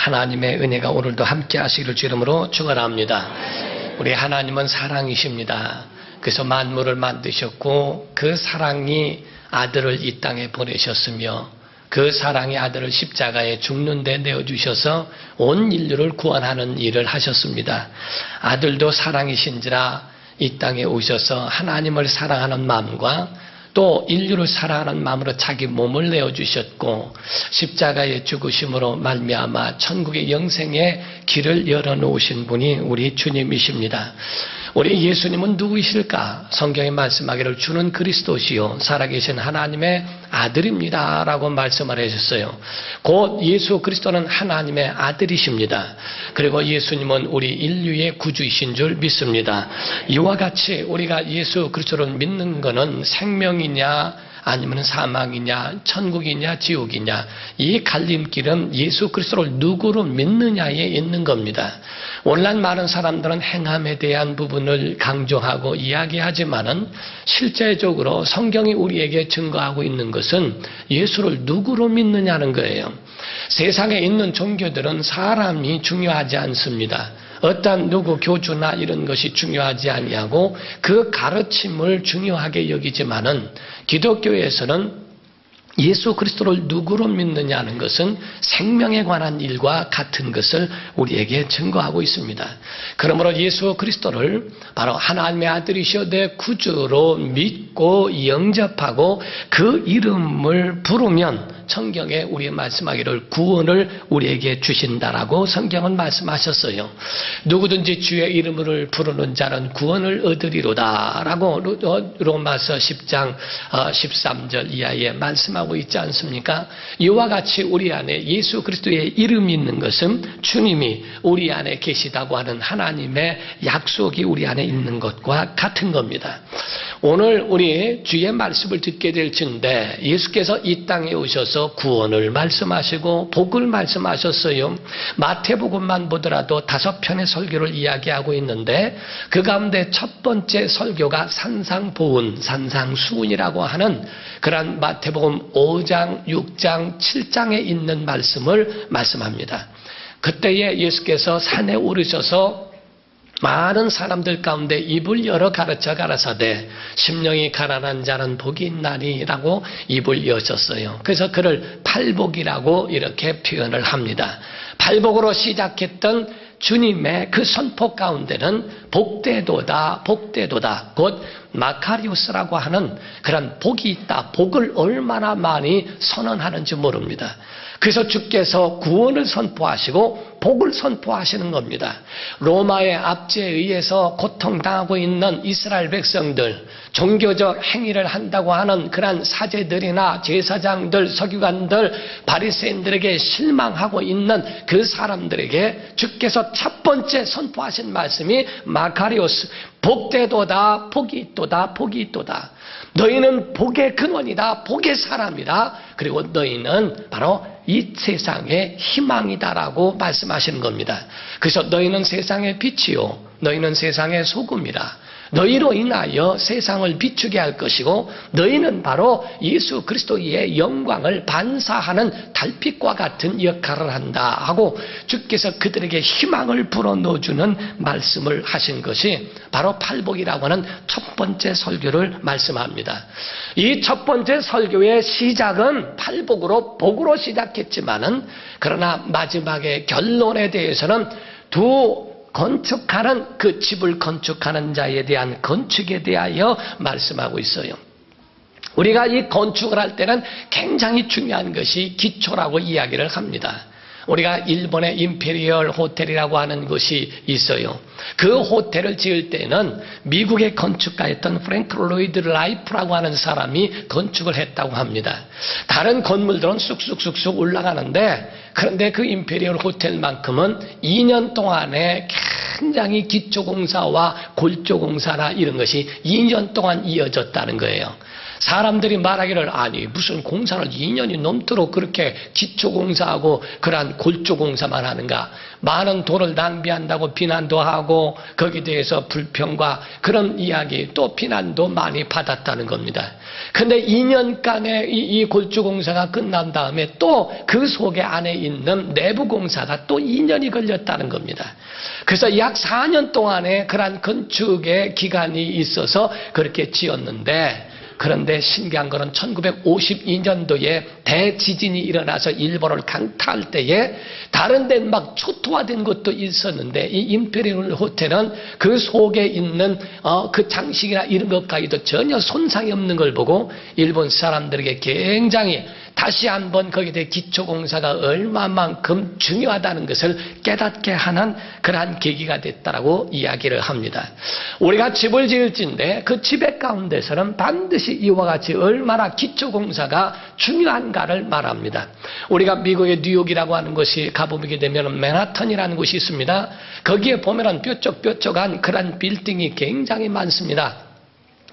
하나님의 은혜가 오늘도 함께 하시기를 주 이름으로 축원합니다. 우리 하나님은 사랑이십니다. 그래서 만물을 만드셨고 그 사랑이 아들을 이 땅에 보내셨으며 그 사랑의 아들을 십자가에 죽는 데 내어주셔서 온 인류를 구원하는 일을 하셨습니다. 아들도 사랑이신지라 이 땅에 오셔서 하나님을 사랑하는 마음과 또 인류를 사랑하는 마음으로 자기 몸을 내어주셨고 십자가의 죽으심으로 말미암아 천국의 영생의 길을 열어놓으신 분이 우리 주님이십니다. 우리 예수님은 누구이실까? 성경에 말씀하기를 주는 그리스도시요 살아계신 하나님의 아들입니다 라고 말씀을 하셨어요. 곧 예수 그리스도는 하나님의 아들이십니다. 그리고 예수님은 우리 인류의 구주이신 줄 믿습니다. 이와 같이 우리가 예수 그리스도를 믿는 것은 생명이냐 아니면 사망이냐 천국이냐 지옥이냐 이 갈림길은 예수 그리스도를 누구로 믿느냐에 있는 겁니다. 오늘날 많은 사람들은 행함에 대한 부분을 강조하고 이야기하지만은 실제적으로 성경이 우리에게 증거하고 있는 것은 예수를 누구로 믿느냐는 거예요. 세상에 있는 종교들은 사람이 중요하지 않습니다. 어떤 누구 교주나 이런 것이 중요하지 아니하고 그 가르침을 중요하게 여기지만은 기독교에서는 예수 그리스도를 누구로 믿느냐는 것은 생명에 관한 일과 같은 것을 우리에게 증거하고 있습니다. 그러므로 예수 그리스도를 바로 하나님의 아들이시여 내 구주로 믿고 영접하고 그 이름을 부르면 성경에 우리 말씀하기를 구원을 우리에게 주신다라고 성경은 말씀하셨어요. 누구든지 주의 이름을 부르는 자는 구원을 얻으리로다 라고 로마서 10장 13절 이하에 말씀하고 있지 않습니까? 이와 같이 우리 안에 예수 그리스도의 이름이 있는 것은 주님이 우리 안에 계시다고 하는 하나님의 약속이 우리 안에 있는 것과 같은 겁니다. 오늘 우리 주의 말씀을 듣게 될 텐데 예수께서 이 땅에 오셔서 구원을 말씀하시고 복을 말씀하셨어요. 마태복음만 보더라도 5편의 설교를 이야기하고 있는데 그 가운데 첫 번째 설교가 산상보훈, 산상수훈이라고 하는 그런 마태복음 5장, 6장, 7장에 있는 말씀을 말씀합니다. 그때에 예수께서 산에 오르셔서 많은 사람들 가운데 입을 열어 가르쳐 가라사대 심령이 가난한 자는 복이 있나니라고 입을 여셨어요. 그래서 그를 팔복이라고 이렇게 표현을 합니다. 팔복으로 시작했던 주님의 그 선포 가운데는 복되도다 복되도다 곧 마카리오스라고 하는 그런 복이 있다. 복을 얼마나 많이 선언하는지 모릅니다. 그래서 주께서 구원을 선포하시고 복을 선포하시는 겁니다. 로마의 압제에 의해서 고통당하고 있는 이스라엘 백성들, 종교적 행위를 한다고 하는 그런 사제들이나 제사장들, 서기관들, 바리새인들에게 실망하고 있는 그 사람들에게 주께서 첫 번째 선포하신 말씀이 마카리오스, 복되도다 복이 있도다 복이 있도다. 너희는 복의 근원이다 복의 사람이다. 그리고 너희는 바로 이 세상의 희망이다라고 말씀하시는 겁니다. 그래서 너희는 세상의 빛이요 너희는 세상의 소금이라. 너희로 인하여 세상을 비추게 할 것이고 너희는 바로 예수 그리스도의 영광을 반사하는 달빛과 같은 역할을 한다 하고 주께서 그들에게 희망을 불어넣어주는 말씀을 하신 것이 바로 팔복이라고 하는 첫 번째 설교를 말씀합니다. 이 첫 번째 설교의 시작은 팔복으로 복으로 시작했지만은 그러나 마지막에 결론에 대해서는 건축하는 그 집을 건축하는 자에 대한 건축에 대하여 말씀하고 있어요. 우리가 이 건축을 할 때는 굉장히 중요한 것이 기초라고 이야기를 합니다. 우리가 일본의 임페리얼 호텔이라고 하는 것이 있어요. 그 호텔을 지을 때는 미국의 건축가였던 프랭크 로이드 라이프라고 하는 사람이 건축을 했다고 합니다. 다른 건물들은 쑥쑥쑥쑥 올라가는데 그런데 그 임페리얼 호텔만큼은 2년 동안에 굉장히 기초공사와 골조공사나 이런 것이 2년 동안 이어졌다는 거예요. 사람들이 말하기를 아니 무슨 공사를 2년이 넘도록 그렇게 기초공사하고 그러한 골조공사만 하는가, 많은 돈을 낭비한다고 비난도 하고 거기에 대해서 불평과 그런 이야기 또 비난도 많이 받았다는 겁니다. 근데 2년간의 이 골조공사가 끝난 다음에 또 그 속에 안에 있는 내부공사가 또 2년이 걸렸다는 겁니다. 그래서 약 4년 동안의 그러한 건축의 기간이 있어서 그렇게 지었는데, 그런데 신기한 것은 1952년도에 대지진이 일어나서 일본을 강타할 때에 다른 데는 막 초토화된 것도 있었는데 이 임페리얼 호텔은 그 속에 있는 그 장식이나 이런 것까지도 전혀 손상이 없는 걸 보고 일본 사람들에게 굉장히 다시 한번 거기에 대해 기초공사가 얼마만큼 중요하다는 것을 깨닫게 하는 그러한 계기가 됐다라고 이야기를 합니다. 우리가 집을 지을진데 그 집의 가운데서는 반드시 이와 같이 얼마나 기초공사가 중요한가를 말합니다. 우리가 미국의 뉴욕이라고 하는 곳이 가보게 되면 맨하탄이라는 곳이 있습니다. 거기에 보면은 뾰족뾰족한 그러한 빌딩이 굉장히 많습니다.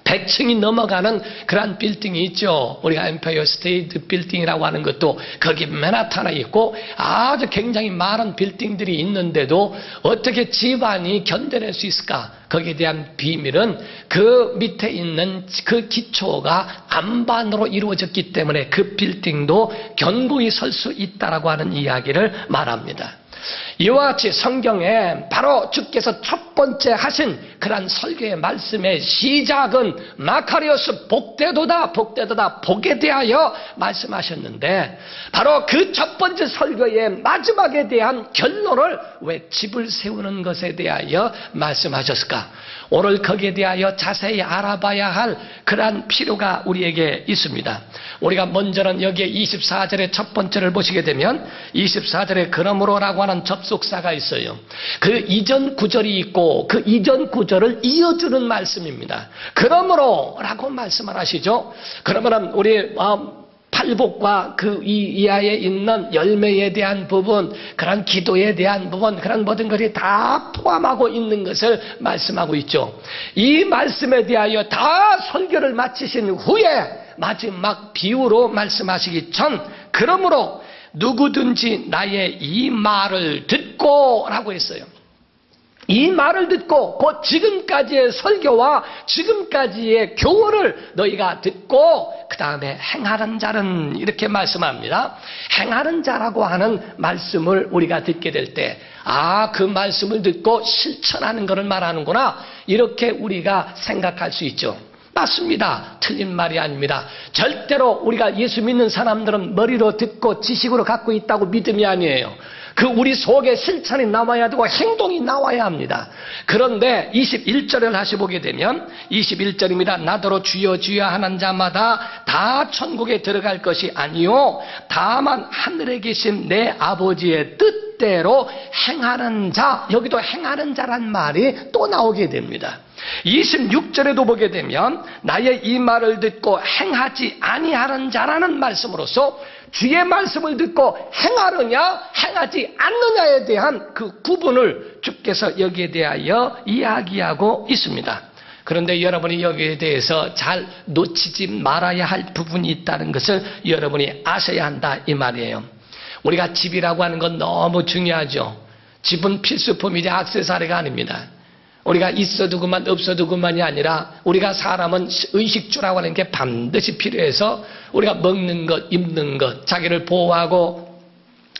100층이 넘어가는 그런 빌딩이 있죠. 우리가 엠파이어 스테이트 빌딩이라고 하는 것도 거기 맨하탄에 있고 아주 굉장히 많은 빌딩들이 있는데도 어떻게 집안이 견뎌낼 수 있을까? 거기에 대한 비밀은 그 밑에 있는 그 기초가 안반으로 이루어졌기 때문에 그 빌딩도 견고히 설 수 있다라고 하는 이야기를 말합니다. 이와 같이 성경에 바로 주께서 첫 번째 하신 그러한 설교의 말씀의 시작은 마카리오스 복되도다 복되도다 복에 대하여 말씀하셨는데, 바로 그 첫 번째 설교의 마지막에 대한 결론을 왜 집을 세우는 것에 대하여 말씀하셨을까? 오늘 거기에 대하여 자세히 알아봐야 할 그러한 필요가 우리에게 있습니다. 우리가 먼저는 여기에 24절의 첫 번째를 보시게 되면 24절에 그러므로라고 하는 접속사가 있어요. 그 이전 구절이 있고 그 이전 구절을 이어주는 말씀입니다. 그러므로라고 말씀을 하시죠. 그러면은 우리 팔복과 그 이하에 있는 열매에 대한 부분, 그런 기도에 대한 부분, 그런 모든 것이 다 포함하고 있는 것을 말씀하고 있죠. 이 말씀에 대하여 다 설교를 마치신 후에 마지막 비유로 말씀하시기 전, 그러므로 누구든지 나의 이 말을 듣고 라고 했어요. 이 말을 듣고 곧 지금까지의 설교와 지금까지의 교훈을 너희가 듣고 그 다음에 행하는 자는, 이렇게 말씀합니다. 행하는 자라고 하는 말씀을 우리가 듣게 될 때, 그 말씀을 듣고 실천하는 것을 말하는구나, 이렇게 우리가 생각할 수 있죠. 맞습니다. 틀린 말이 아닙니다. 절대로 우리가 예수 믿는 사람들은 머리로 듣고 지식으로 갖고 있다고 믿음이 아니에요. 그 우리 속에 실천이 나와야 되고 행동이 나와야 합니다. 그런데 21절을 다시 보게 되면 21절입니다. 나더러 주여 주여 하는 자마다 다 천국에 들어갈 것이 아니요 다만 하늘에 계신 내 아버지의 뜻대로 행하는 자, 여기도 행하는 자란 말이 또 나오게 됩니다. 26절에도 보게 되면 나의 이 말을 듣고 행하지 아니하는 자라는 말씀으로서 주의 말씀을 듣고 행하느냐 행하지 않느냐에 대한 그 구분을 주께서 여기에 대하여 이야기하고 있습니다. 그런데 여러분이 여기에 대해서 잘 놓치지 말아야 할 부분이 있다는 것을 여러분이 아셔야 한다, 이 말이에요. 우리가 집이라고 하는 건 너무 중요하죠. 집은 필수품이지 액세서리가 아닙니다. 우리가 있어도 그만 없어도 그만이 아니라 우리가 사람은 의식주라고 하는 게 반드시 필요해서 우리가 먹는 것, 입는 것, 자기를 보호하고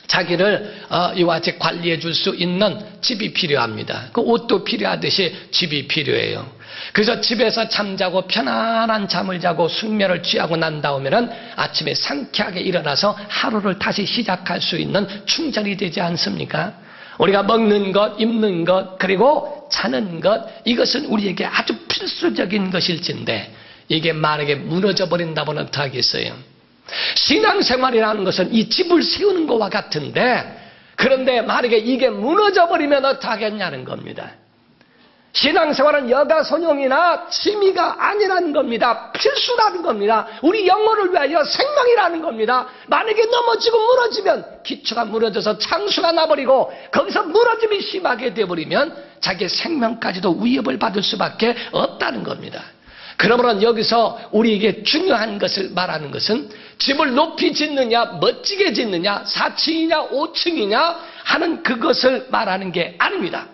자기를 이와 같이 관리해 줄 수 있는 집이 필요합니다. 그 옷도 필요하듯이 집이 필요해요. 그래서 집에서 잠자고 편안한 잠을 자고 숙면을 취하고 난 다음에는 아침에 상쾌하게 일어나서 하루를 다시 시작할 수 있는 충전이 되지 않습니까? 우리가 먹는 것, 입는 것, 그리고 자는 것, 이것은 우리에게 아주 필수적인 것일진데 이게 만약에 무너져 버린다면 어떡하겠어요? 신앙생활이라는 것은 이 집을 세우는 것과 같은데, 그런데 만약에 이게 무너져 버리면 어떡하겠냐는 겁니다. 신앙생활은 여가선용이나 취미가 아니라는 겁니다. 필수라는 겁니다. 우리 영혼을 위하여 생명이라는 겁니다. 만약에 넘어지고 무너지면 기초가 무너져서 창수가 나버리고 거기서 무너짐이 심하게 되어버리면 자기의 생명까지도 위협을 받을 수밖에 없다는 겁니다. 그러므로 여기서 우리에게 중요한 것을 말하는 것은 집을 높이 짓느냐 멋지게 짓느냐 4층이냐 5층이냐 하는 그것을 말하는 게 아닙니다.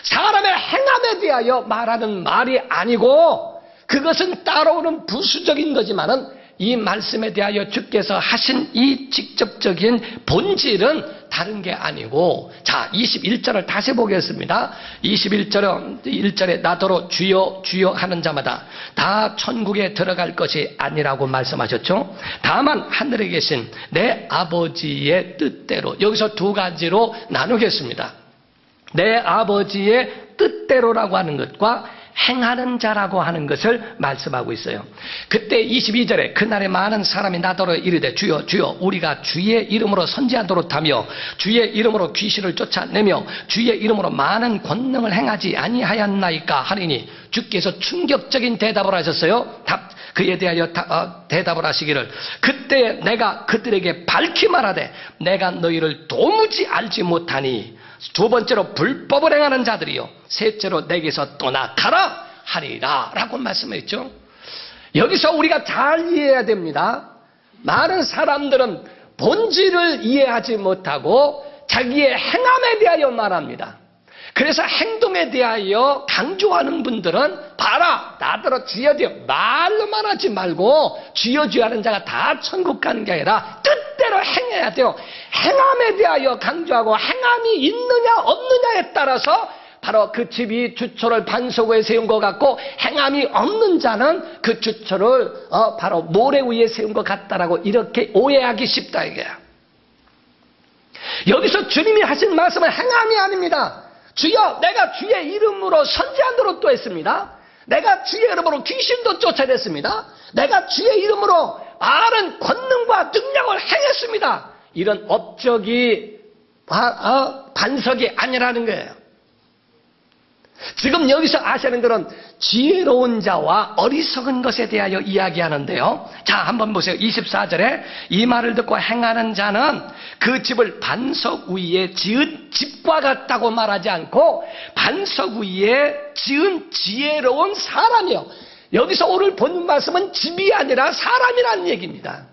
사람의 행함에 대하여 말하는 말이 아니고 그것은 따라오는 부수적인 거지만은 이 말씀에 대하여 주께서 하신 이 직접적인 본질은 다른 게 아니고, 자 21절을 다시 보겠습니다. 1절에 나더러 주여 주여 하는 자마다 다 천국에 들어갈 것이 아니라고 말씀하셨죠. 다만 하늘에 계신 내 아버지의 뜻대로, 여기서 두 가지로 나누겠습니다. 내 아버지의 뜻대로라고 하는 것과 행하는 자라고 하는 것을 말씀하고 있어요. 그때 22절에 그날에 많은 사람이 나더러 이르되 주여 주여 우리가 주의 이름으로 선지하도록 하며 주의 이름으로 귀신을 쫓아내며 주의 이름으로 많은 권능을 행하지 아니하였나이까 하리니 주께서 충격적인 대답을 하셨어요. 그에 대하여 대답을 하시기를 그때 내가 그들에게 밝히 말하되 내가 너희를 도무지 알지 못하니 두 번째로 불법을 행하는 자들이요 셋째로 내게서 떠나가라 하리라 라고 말씀했죠. 여기서 우리가 잘 이해해야 됩니다. 많은 사람들은 본질을 이해하지 못하고 자기의 행함에 대하여 말합니다. 그래서 행동에 대하여 강조하는 분들은 봐라 나더러 주여 주여 말로만 하지 말고 주여 주여 하는 자가 다 천국 가는 게 아니라 뜻대로 행해야 돼요. 행함에 대하여 강조하고 행함이 있느냐 없느냐에 따라서 바로 그 집이 주초를 반석 위에 세운 것 같고 행함이 없는 자는 그 주초를 바로 모래 위에 세운 것 같다라고 이렇게 오해하기 쉽다 이거야. 여기서 주님이 하신 말씀은 행함이 아닙니다. 주여 내가 주의 이름으로 선지하도록 또 했습니다. 내가 주의 이름으로 귀신도 쫓아냈습니다. 내가 주의 이름으로 많은 권능과 능력을 행했습니다. 이런 업적이 반석이 아니라는 거예요. 지금 여기서 아시는 것은 지혜로운 자와 어리석은 것에 대하여 이야기하는데요. 자, 한번 보세요. 24절에 이 말을 듣고 행하는 자는 그 집을 반석 위에 지은 집과 같다고 말하지 않고 반석 위에 지은 지혜로운 사람이요. 여기서 오늘 본 말씀은 집이 아니라 사람이라는 얘기입니다.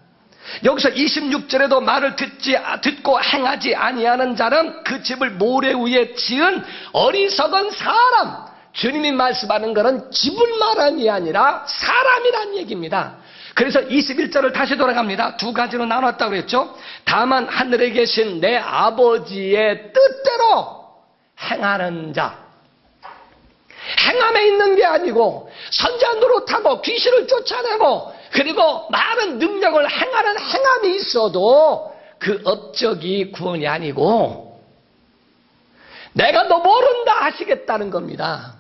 여기서 26절에도 말을 듣고 행하지 아니하는 자는 그 집을 모래 위에 지은 어리석은 사람. 주님이 말씀하는 것은 집을 말하는 게 아니라 사람이라는 얘기입니다. 그래서 21절을 다시 돌아갑니다. 두 가지로 나눴다고 그랬죠. 다만 하늘에 계신 내 아버지의 뜻대로 행하는 자. 행함에 있는 게 아니고 선지자 노릇하고 귀신을 쫓아내고 그리고 많은 능력을 행하는 행함이 있어도 그 업적이 구원이 아니고 내가 너 모른다 하시겠다는 겁니다.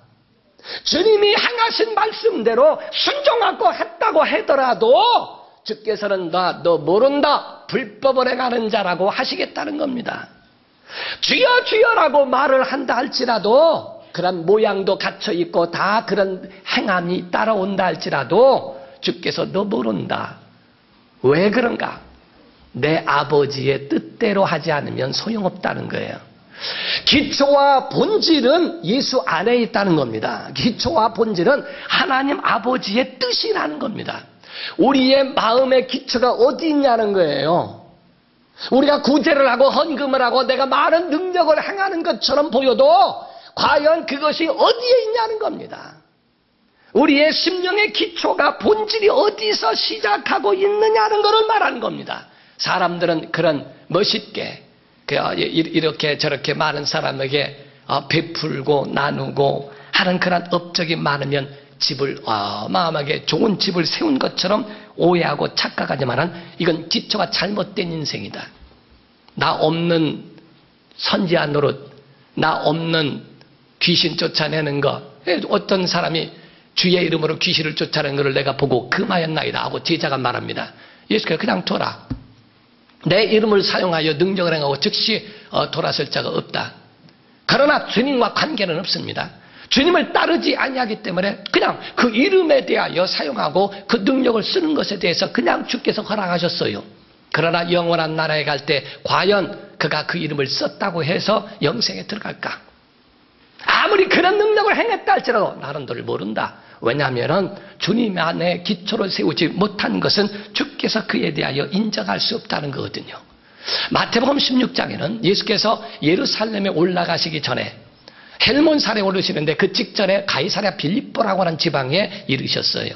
주님이 행하신 말씀대로 순종하고 했다고 하더라도 주께서는 너 모른다 불법을 행하는 자라고 하시겠다는 겁니다. 주여 주여라고 말을 한다 할지라도 그런 모양도 갇혀있고 다 그런 행함이 따라온다 할지라도 주께서 너 모른다. 왜 그런가? 내 아버지의 뜻대로 하지 않으면 소용없다는 거예요. 기초와 본질은 예수 안에 있다는 겁니다. 기초와 본질은 하나님 아버지의 뜻이라는 겁니다. 우리의 마음의 기초가 어디 있냐는 거예요. 우리가 구제를 하고 헌금을 하고 내가 많은 능력을 행하는 것처럼 보여도 과연 그것이 어디에 있냐는 겁니다. 우리의 심령의 기초가 본질이 어디서 시작하고 있느냐는 것을 말하는 겁니다. 사람들은 그런 멋있게 이렇게 저렇게 많은 사람에게 베풀고 나누고 하는 그런 업적이 많으면 집을 어마어마하게 좋은 집을 세운 것처럼 오해하고 착각하지만 이건 기초가 잘못된 인생이다. 나 없는 선지자 노릇, 나 없는 귀신 쫓아내는 거. 어떤 사람이 주의 이름으로 귀신을 쫓아내는 것을 내가 보고 금하였나이다 하고 제자가 말합니다. 예수께서 그냥 둬라. 내 이름을 사용하여 능력을 행하고 즉시 돌아설 자가 없다. 그러나 주님과 관계는 없습니다. 주님을 따르지 아니하기 때문에 그냥 그 이름에 대하여 사용하고 그 능력을 쓰는 것에 대해서 그냥 주께서 허락하셨어요. 그러나 영원한 나라에 갈 때 과연 그가 그 이름을 썼다고 해서 영생에 들어갈까? 아무리 그런 능력을 행했다 할지라도 나는 너를 모른다. 왜냐하면 주님 안에 기초를 세우지 못한 것은 주께서 그에 대하여 인정할 수 없다는 거거든요. 마태복음 16장에는 예수께서 예루살렘에 올라가시기 전에 헬몬산에 오르시는데 그 직전에 가이사랴 빌립보라고 하는 지방에 이르셨어요.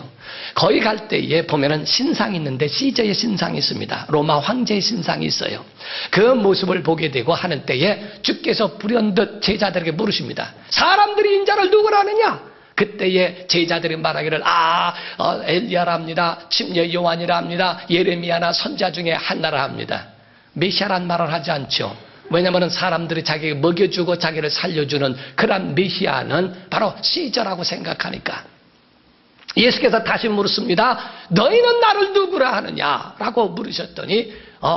거기 갈 때에 보면은 신상이 있는데 시저의 신상이 있습니다. 로마 황제의 신상이 있어요. 그 모습을 보게 되고 하는 때에 주께서 불현듯 제자들에게 물으십니다. 사람들이 인자를 누구라 하느냐? 그때에 제자들이 말하기를 엘리야랍니다. 침례 요한이라 합니다. 예레미야나 선자 중에 하나라 합니다. 메시아란 말을 하지 않죠. 왜냐하면 사람들이 자기에게 먹여주고 자기를 살려주는 그런 메시아는 바로 시저라고 생각하니까. 예수께서 다시 물었습니다. 너희는 나를 누구라 하느냐? 라고 물으셨더니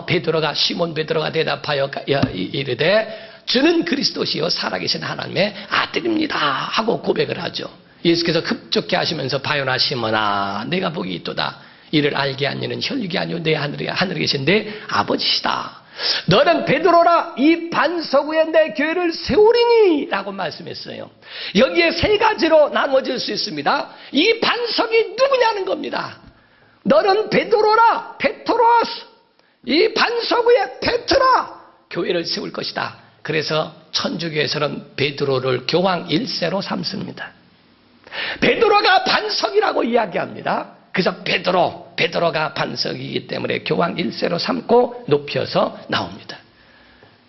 베드로가 시몬 베드로가 대답하여 이르되 주는 그리스도시요 살아계신 하나님의 아들입니다 하고 고백을 하죠. 예수께서 급족해 하시면서 바요나 시몬아 내가 복이 있도다. 이를 알게 한 이는 혈육이 아니오 내 하늘에 계신 내 아버지시다. 너는 베드로라 이 반석 위에 내 교회를 세우리니 라고 말씀했어요. 여기에 세 가지로 나눠질 수 있습니다. 이 반석이 누구냐는 겁니다. 너는 베드로라 페트로스 이 반석 위에 페트라 교회를 세울 것이다. 그래서 천주교에서는 베드로를 교황 1세로 삼습니다. 베드로가 반석이라고 이야기합니다. 그래서 베드로가 반석이기 때문에 교황 1세로 삼고 높여서 나옵니다.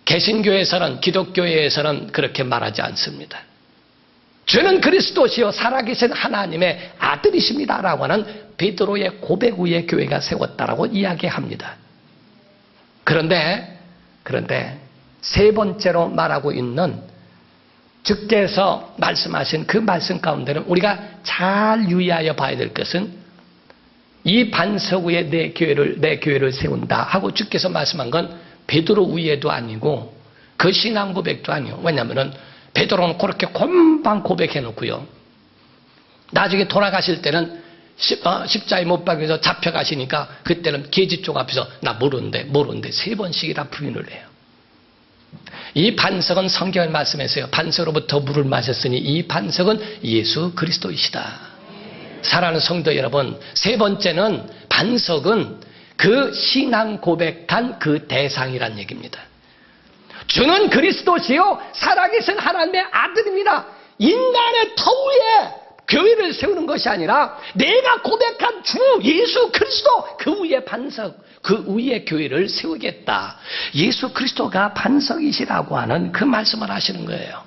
개신교에서는 기독교에서는 그렇게 말하지 않습니다. 주는 그리스도시요 살아계신 하나님의 아들이십니다 라고 하는 베드로의 고백 위에 교회가 세웠다라고 이야기합니다. 그런데 세 번째로 말하고 있는 주께서 말씀하신 그 말씀 가운데는 우리가 잘 유의하여 봐야 될 것은 이 반석 위에 내 교회를 세운다 하고 주께서 말씀한 건 베드로 위에도 아니고 그 신앙 고백도 아니에요. 왜냐하면 베드로는 그렇게 금방 고백해 놓고요. 나중에 돌아가실 때는 십자가에 못 박혀서 잡혀가시니까 그때는 계지 쪽 앞에서 나 모르는데 세 번씩이나 부인을 해요. 이 반석은 성경에 말씀했어요. 반석으로부터 물을 마셨으니 이 반석은 예수 그리스도이시다. 사랑하는 성도 여러분, 세 번째는 반석은 그 신앙 고백한 그 대상이란 얘기입니다. 주는 그리스도시요 살아계신 하나님의 아들입니다. 인간의 터 위에 교회를 세우는 것이 아니라 내가 고백한 주 예수 그리스도 그 위에 반석 그 위에 교회를 세우겠다. 예수 그리스도가 반석이시라고 하는 그 말씀을 하시는 거예요.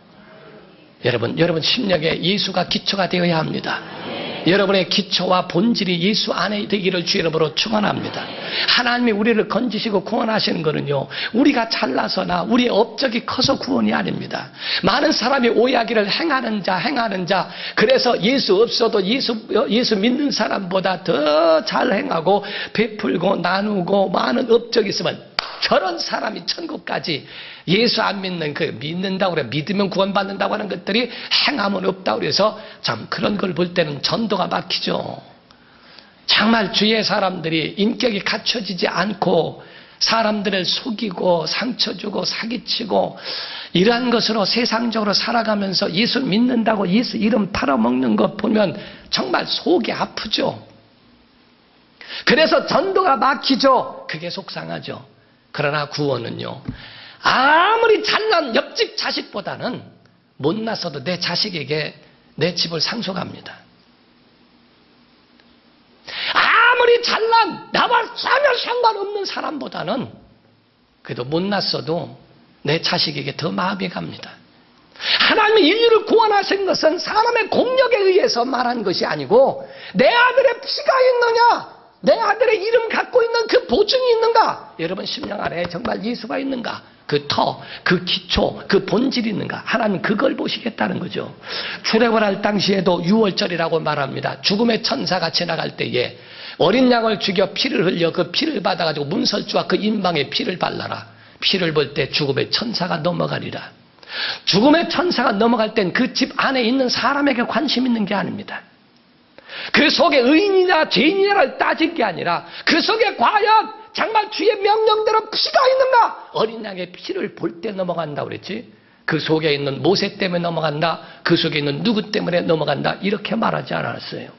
여러분 심령에 예수가 기초가 되어야 합니다. 여러분의 기초와 본질이 예수 안에 되기를 주 이름으로 축원합니다. 하나님이 우리를 건지시고 구원하시는 것은요 우리가 잘나서나 우리의 업적이 커서 구원이 아닙니다. 많은 사람이 오해하기를 행하는 자 그래서 예수 없어도 예수 믿는 사람보다 더 잘 행하고 베풀고 나누고 많은 업적이 있으면 저런 사람이 천국까지 예수 안 믿는 믿는다고 그래 믿으면 구원받는다고 하는 것들이 행함은 없다고 그래서 참 그런 걸 볼 때는 전도가 막히죠. 정말 주의 사람들이 인격이 갖춰지지 않고 사람들을 속이고 상처 주고 사기치고 이러한 것으로 세상적으로 살아가면서 예수 믿는다고 예수 이름 팔아먹는 것 보면 정말 속이 아프죠. 그래서 전도가 막히죠. 그게 속상하죠. 그러나 구원은요 아무리 잘난 옆집 자식보다는 못났어도 내 자식에게 내 집을 상속합니다. 아무리 잘난 나와 전혀 상관없는 사람보다는 그래도 못났어도 내 자식에게 더 마음이 갑니다. 하나님의 인류를 구원하신 것은 사람의 공력에 의해서 말한 것이 아니고 내 아들의 피가 있느냐 내 아들의 이름 갖고 있는 그 보증이 있는가 여러분 심령 안에 정말 예수가 있는가 그 터, 그 기초, 그 본질이 있는가 하나님 그걸 보시겠다는 거죠. 출애굽을 할 당시에도 6월절이라고 말합니다. 죽음의 천사가 지나갈 때에 어린 양을 죽여 피를 흘려 그 피를 받아가지고 문설주와 그 인방에 피를 발라라. 피를 볼 때 죽음의 천사가 넘어가리라. 죽음의 천사가 넘어갈 땐 그 집 안에 있는 사람에게 관심 있는 게 아닙니다. 그 속에 의인이냐 죄인이냐를 따질 게 아니라 그 속에 과연 정말 주의 명령대로 피가 있는가? 어린 양의 피를 볼 때 넘어간다고 그랬지. 그 속에 있는 모세 때문에 넘어간다. 그 속에 있는 누구 때문에 넘어간다. 이렇게 말하지 않았어요.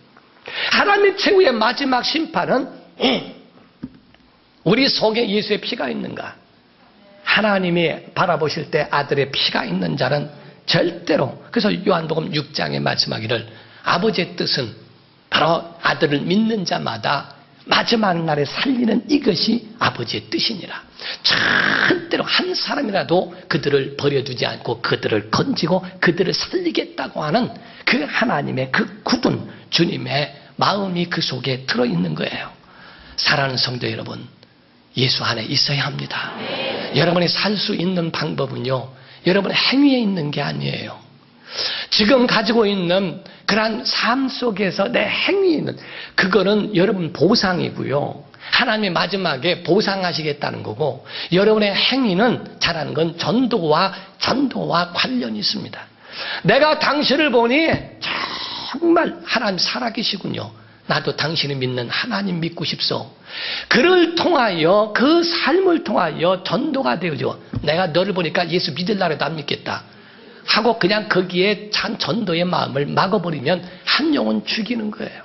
하나님의 최후의 마지막 심판은 우리 속에 예수의 피가 있는가? 하나님이 바라보실 때 아들의 피가 있는 자는 절대로, 그래서 요한복음 6장에 말씀하기를 아버지의 뜻은 바로 아들을 믿는 자마다 마지막 날에 살리는 이것이 아버지의 뜻이니라. 절대로 한 사람이라도 그들을 버려두지 않고 그들을 건지고 그들을 살리겠다고 하는 그 하나님의 그 굳은 주님의 마음이 그 속에 들어있는 거예요. 사랑하는 성도 여러분, 예수 안에 있어야 합니다. 여러분이 살 수 있는 방법은요, 여러분의 행위에 있는 게 아니에요. 지금 가지고 있는 그러한 삶 속에서 내 행위는, 그거는 여러분 보상이고요. 하나님이 마지막에 보상하시겠다는 거고, 여러분의 행위는 잘하는 건 전도와 관련이 있습니다. 내가 당신을 보니 정말 하나님 살아계시군요. 나도 당신이 믿는 하나님 믿고 싶소. 그를 통하여, 그 삶을 통하여 전도가 되어져. 내가 너를 보니까 예수 믿으려고 해도 안 믿겠다 하고 그냥 거기에 찬 전도의 마음을 막아버리면 한 영혼 죽이는 거예요.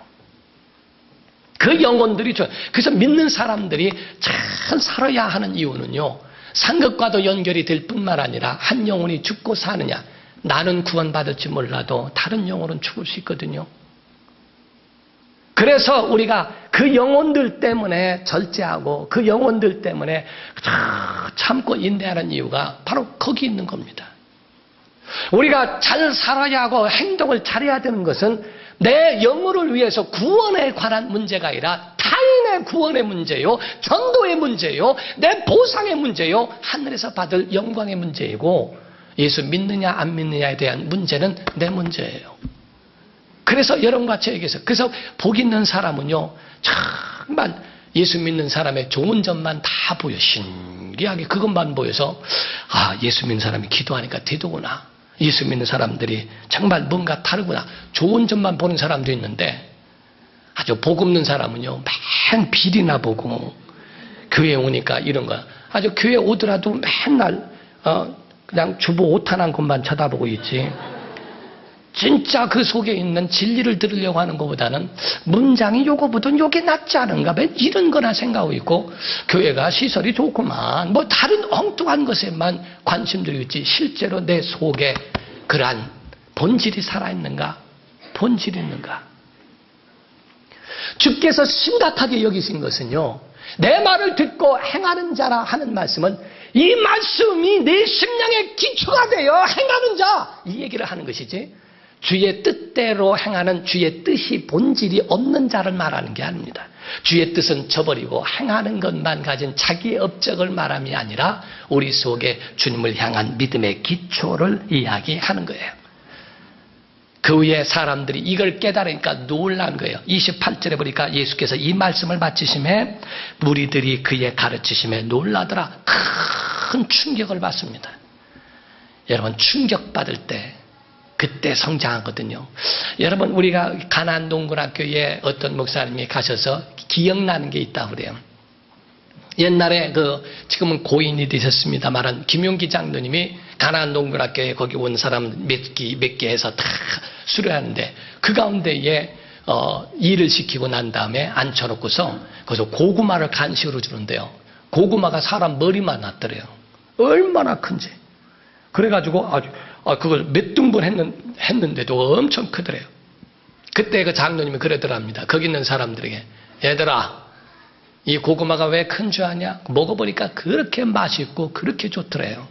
그 영혼들이 그래서 믿는 사람들이 잘 살아야 하는 이유는요, 상급과도 연결이 될 뿐만 아니라 한 영혼이 죽고 사느냐. 나는 구원받을지 몰라도 다른 영혼은 죽을 수 있거든요. 그래서 우리가 그 영혼들 때문에 절제하고 그 영혼들 때문에 참고 인내하는 이유가 바로 거기 있는 겁니다. 우리가 잘 살아야 하고 행동을 잘해야 되는 것은 내 영혼을 위해서 구원에 관한 문제가 아니라 타인의 구원의 문제요, 전도의 문제요, 내 보상의 문제요, 하늘에서 받을 영광의 문제이고, 예수 믿느냐 안 믿느냐에 대한 문제는 내 문제예요. 그래서 여러분과 저에게서, 그래서 복 있는 사람은요, 정말 예수 믿는 사람의 좋은 점만 다 보여. 신기하게 그것만 보여서, 아, 예수 믿는 사람이 기도하니까 되더구나. 예수 믿는 사람들이 정말 뭔가 다르구나. 좋은 점만 보는 사람도 있는데, 아주 복 없는 사람은요, 맨 비리나 보고, 교회 오니까 이런 거, 아주 교회 오더라도 맨날, 그냥 주보 오탄한 것만 쳐다보고 있지. 진짜 그 속에 있는 진리를 들으려고 하는 것보다는 문장이 요거보다 요게 낫지 않은가, 이런 거나 생각하고 있고, 교회가 시설이 좋구만, 뭐 다른 엉뚱한 것에만 관심 들이고 있지, 실제로 내 속에 그러한 본질이 살아있는가, 본질이 있는가. 주께서 심각하게 여기신 것은요, 내 말을 듣고 행하는 자라 하는 말씀은 이 말씀이 내 심령의 기초가 되어 행하는 자, 이 얘기를 하는 것이지, 주의 뜻대로 행하는, 주의 뜻이 본질이 없는 자를 말하는 게 아닙니다. 주의 뜻은 저버리고 행하는 것만 가진 자기의 업적을 말함이 아니라 우리 속에 주님을 향한 믿음의 기초를 이야기하는 거예요. 그 후에 사람들이 이걸 깨달으니까 놀란 거예요. 28절에 보니까 예수께서 이 말씀을 마치심에 무리들이 그의 가르치심에 놀라더라. 큰 충격을 받습니다. 여러분, 충격받을 때 그때 성장하거든요. 여러분, 우리가 가나안 동굴학교에 어떤 목사님이 가셔서 기억나는 게 있다고 그래요. 옛날에 지금은 고인이 되셨습니다만 김용기 장로님이 가나안 동굴학교에 거기 온 사람 몇 개 해서 다 수료하는데, 그 가운데에 일을 시키고 난 다음에 앉혀놓고서 거기서 고구마를 간식으로 주는데요. 고구마가 사람 머리만 났더래요. 얼마나 큰지. 그래가지고 그걸 몇 등분 했는데도 엄청 크더래요. 그때 그 장로님이 그러더랍니다. 거기 있는 사람들에게, 얘들아, 이 고구마가 왜 큰 줄 아냐? 먹어보니까 그렇게 맛있고 그렇게 좋더래요.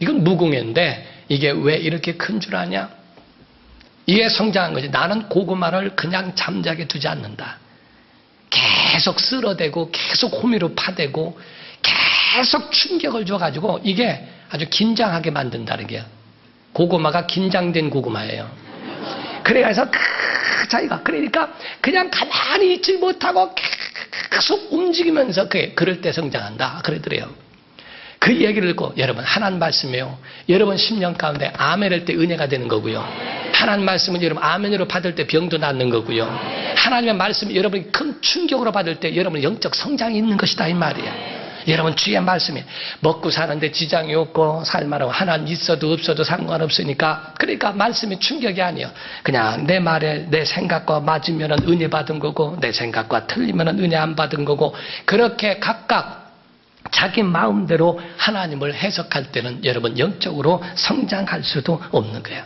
이건 무궁화인데 이게 왜 이렇게 큰 줄 아냐? 이게 성장한 거지. 나는 고구마를 그냥 잠자게 두지 않는다. 계속 쓸어대고 계속 호미로 파대고 계속 충격을 줘가지고 이게 아주 긴장하게 만든다는 게요. 고구마가 긴장된 고구마예요. 그래서 자기가 그러니까 그냥 가만히 있지 못하고 계속 움직이면서 그럴 때 성장한다 그러더래요. 그 얘기를 듣고, 여러분, 하나님 말씀이에요. 여러분 심령 가운데 아멘할 때 은혜가 되는 거고요. 하나님 말씀은 여러분 아멘으로 받을 때 병도 낫는 거고요. 하나님의 말씀이 여러분이 큰 충격으로 받을 때 여러분 영적 성장이 있는 것이다 이 말이에요. 여러분 주의 말씀이 먹고 사는데 지장이 없고 살만하고 하나님 있어도 없어도 상관없으니까 그러니까 말씀이 충격이 아니에요. 그냥 내 말에 내 생각과 맞으면 은혜 받은 거고 내 생각과 틀리면 은혜 안 받은 거고 그렇게 각각 자기 마음대로 하나님을 해석할 때는 여러분 영적으로 성장할 수도 없는 거예요.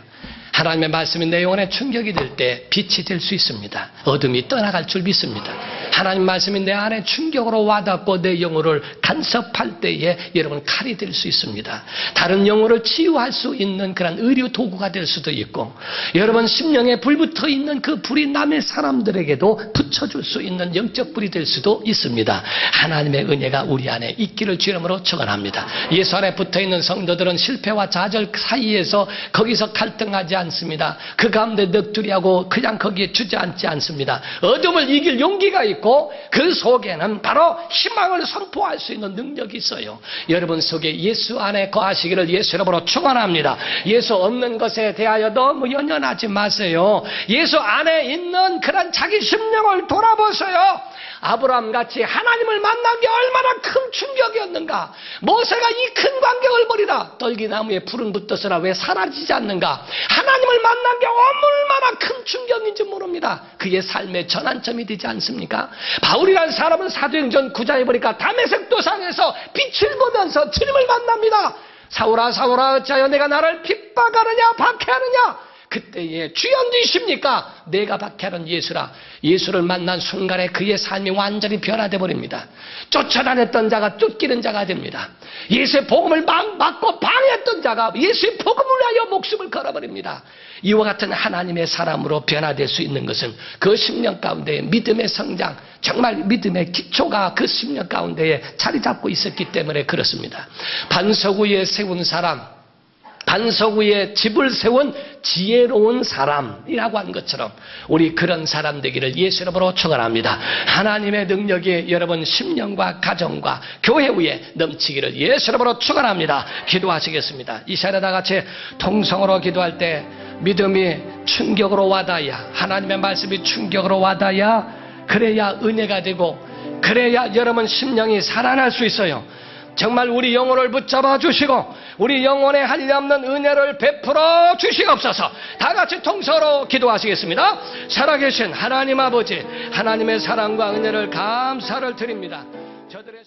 하나님의 말씀이 내 영혼에 충격이 될 때 빛이 될 수 있습니다. 어둠이 떠나갈 줄 믿습니다. 하나님 말씀이 내 안에 충격으로 와닿고 내 영혼을 간섭할 때에 여러분 칼이 될 수 있습니다. 다른 영혼을 치유할 수 있는 그런 의료 도구가 될 수도 있고 여러분 심령에 불붙어 있는 그 불이 남의 사람들에게도 붙여줄 수 있는 영적 불이 될 수도 있습니다. 하나님의 은혜가 우리 안에 있기를 주 이름으로 축원합니다. 예수 안에 붙어있는 성도들은 실패와 좌절 사이에서 거기서 갈등하지 않습니다. 그 가운데 넋두리하고 그냥 거기에 주저앉지 않습니다. 어둠을 이길 용기가 있고 그 속에는 바로 희망을 선포할 수 있는 능력이 있어요. 여러분 속에 예수 안에 거하시기를 예수 이름으로 축원합니다. 예수 없는 것에 대하여 너무 연연하지 마세요. 예수 안에 있는 그런 자기 심령을 돌아보세요. 아브라함같이 하나님을 만난 게 얼마나 큰 충격이었는가. 모세가 이 큰 광경을 보리라 떨기나무에 불은 붙었으나 왜 사라지지 않는가. 하나님을 만난 게 얼마나 큰 충격인지 모릅니다. 그의 삶의 전환점이 되지 않습니까? 바울이라는 사람은 사도행전 9장에 보니까 다메섹 도상에서 빛을 보면서 주님을 만납니다. 사울아 사울아 어찌하여 내가 나를 핍박하느냐 박해하느냐. 그때에 주연이십니까? 내가 박해하는 예수라. 예수를 만난 순간에 그의 삶이 완전히 변화되어 버립니다. 쫓아다녔던 자가 쫓기는 자가 됩니다. 예수의 복음을 막고 방해했던 자가 예수의 복음을 위하여 목숨을 걸어버립니다. 이와 같은 하나님의 사람으로 변화될 수 있는 것은 그 심령 가운데에 믿음의 성장, 정말 믿음의 기초가 그 심령 가운데에 자리 잡고 있었기 때문에 그렇습니다. 반석 위에 세운 사람, 반석 위에 집을 세운 지혜로운 사람이라고 한 것처럼 우리 그런 사람 되기를 예수 이름으로 축원합니다. 하나님의 능력이 여러분 심령과 가정과 교회 위에 넘치기를 예수 이름으로 축원합니다. 기도하시겠습니다. 이 시간에 다 같이 통성으로 기도할 때 믿음이 충격으로 와닿아야, 하나님의 말씀이 충격으로 와닿아야, 그래야 은혜가 되고 그래야 여러분 심령이 살아날 수 있어요. 정말 우리 영혼을 붙잡아 주시고 우리 영혼에 한량없는 은혜를 베풀어 주시옵소서. 다 같이 통성으로 기도하시겠습니다. 살아계신 하나님 아버지, 하나님의 사랑과 은혜를 감사를 드립니다. 저들의